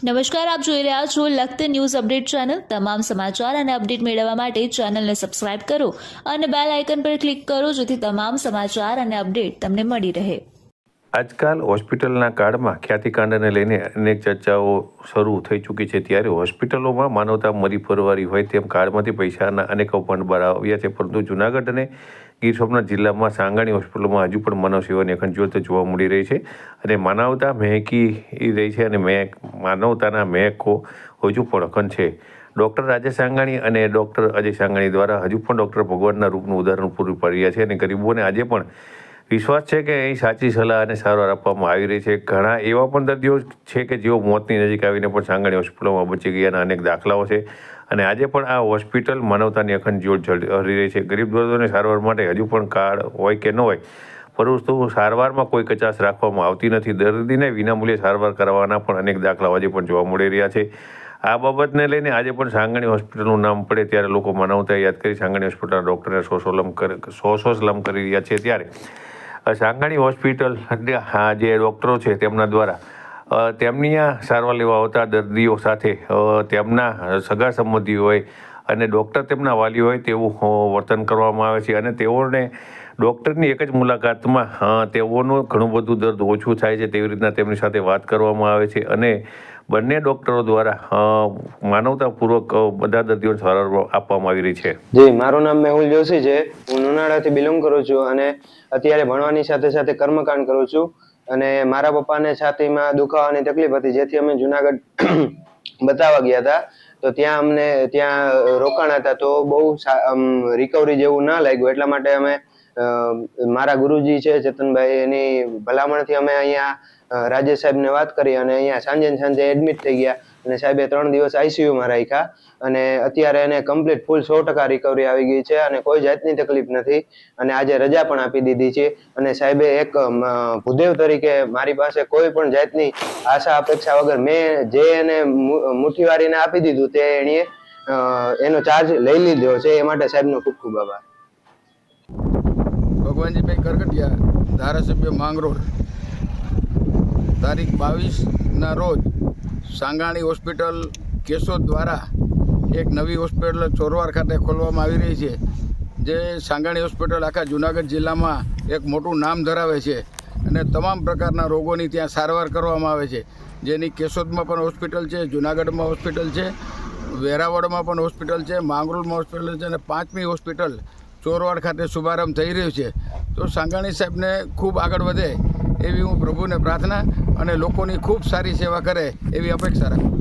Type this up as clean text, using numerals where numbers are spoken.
નમસ્કાર, આપ જોઈ રહ્યા છો લખત ન્યૂઝ અપડેટ ચેનલ। તમામ સમાચાર અને અપડેટ મેળવવા માટે ચેનલને સબસ્ક્રાઇબ કરો અને બેલ આઇકન પર ક્લિક કરો જેથી તમામ સમાચાર અને અપડેટ તમને મળી રહે। આજકાલ હોસ્પિટલના કાર્ડમાં ખ્યાતિકાંડને લઈને અનેક ચર્ચાઓ શરૂ થઈ ચૂકી છે, ત્યારે હોસ્પિટલોમાં માનવતા મરી ફરવારી હોય તેમ કાર્ડમાંથી પૈસાના અનેક કૌભાંડ બહાર આવ્યા છે। પરંતુ જૂનાગઢ અને ગીર સોમનાથ જિલ્લામાં સાંગાણી હોસ્પિટલમાં હજુ પણ માનવ સેવાની અખંડ જ્યોત જોવા મળી રહી છે અને માનવતા મહેકી રહી છે અને માનવતાના મહેકો હજુ પણ અખંડ છે। ડૉક્ટર રાજેશ સાંગાણી અને ડૉક્ટર અજય સાંગાણી દ્વારા હજુ પણ ડૉક્ટર ભગવાનના રૂપનું ઉદાહરણ પૂરું પાડી રહ્યા છે અને ગરીબોને આજે પણ વિશ્વાસ છે કે અહીં સાચી સલાહ અને સારવાર આપવામાં આવી રહી છે। ઘણા એવા પણ દર્દીઓ છે કે જેઓ મોતની નજીક આવીને પણ સાંગાણી હોસ્પિટલમાં બચી ગયાના અનેક દાખલાઓ છે અને આજે પણ આ હોસ્પિટલ માનવતાની અખંડ જ્યોત હરી રહી છે। ગરીબ દર્દીઓને સારવાર માટે હજુ પણ કાર્ડ હોય કે ન હોય, પરંતુ સારવારમાં કોઈ કચાશ રાખવામાં આવતી નથી। દર્દીને વિનામૂલ્યે સારવાર કરવાના પણ અનેક દાખલાઓ આજે પણ જોવા મળી રહ્યા છે। આ બાબતને લઈને આજે પણ સાંગાણી હોસ્પિટલનું નામ પડે ત્યારે લોકો માનવતા યાદ કરી સાંગાણી હોસ્પિટલના ડૉક્ટરને સો સલામ કરી રહ્યા છે। ત્યારે સાંગાણી હોસ્પિટલ જે ડૉક્ટરો છે તેમના દ્વારા તેમની આ સારવાર લેવા આવતા દર્દીઓ સાથે તેમના સગા સંબંધી હોય અને ડૉક્ટર તેમના વાલી હોય તેવું વર્તન કરવામાં આવે છે અને તેઓને ડૉક્ટરની એક જ મુલાકાતમાં તેઓનું ઘણું બધું દર્દ ઓછું થાય છે તેવી રીતના તેમની સાથે વાત કરવામાં આવે છે અને બંને ડૉક્ટરો દ્વારા માનવતાપૂર્વક બધા દર્દીઓને સારવાર આપવામાં આવી રહી છે। જી, મારું નામ મેહુલ જોશી છે। હું લુણાવાડાથી બિલોંગ કરું છું અને અત્યારે ભણવાની સાથે સાથે કર્મકાંડ કરું છું અને મારા પપ્પાને છાતીમાં દુખાવાની તકલીફ હતી, જેથી અમે જુનાગઢ બતાવવા ગયા હતા। તો ત્યાં અમને રોકાણા હતા, તો બહુ રિકવરી જેવું ના લાગ્યું, એટલા માટે અમે મારા ગુરુજી છે ચેતનભાઈ, એની ભલામણથી અમે અહીંયા રાજેશ સાહેબને વાત કરી અને અહીંયા સાંજે એડમિટ થઈ ગયા અને સાહેબે 3 દિવસ આઈસીયુમાં રાખ્યા અને અત્યારે એને કમ્પ્લીટ ફૂલ 100% રિકવરી આવી ગઈ છે અને કોઈ જાતની તકલીફ નથી અને આજે રજા પણ આપી દીધી છે અને સાહેબે એક ભૂદેવ તરીકે મારી પાસે કોઈ પણ જાતની આશા અપેક્ષા વગર મેં જે એને મુઠ્ઠીવારીને આપી દીધું તે એણે એનો ચાર્જ લઈ લીધો છે, એ માટે સાહેબનો ખૂબ ખૂબ આભાર। ભગવાનજીભાઈ કરકટિયા, ધારાસભ્ય માંગરોળ, તારીખ 22ના રોજ સાંગાણી હોસ્પિટલ કેશોદ દ્વારા એક નવી હોસ્પિટલ ચોરવાડ ખાતે ખોલવામાં આવી રહી છે, જે સાંગાણી હોસ્પિટલ આખા જૂનાગઢ જિલ્લામાં એક મોટું નામ ધરાવે છે અને તમામ પ્રકારના રોગોની ત્યાં સારવાર કરવામાં આવે છે, જેની કેશોદમાં પણ હોસ્પિટલ છે, જૂનાગઢમાં હોસ્પિટલ છે, વેરાવળમાં પણ હોસ્પિટલ છે, માંગરોળમાં હોસ્પિટલ છે અને 5મી હોસ્પિટલ ચોરવાડ ખાતે શુભારંભ થઈ રહ્યો છે। તો સાંગાણી સાહેબને ખૂબ આગળ વધે એવી હું પ્રભુને પ્રાર્થના અને લોકોની ખૂબ સારી સેવા કરે એવી અપેક્ષા રાખું।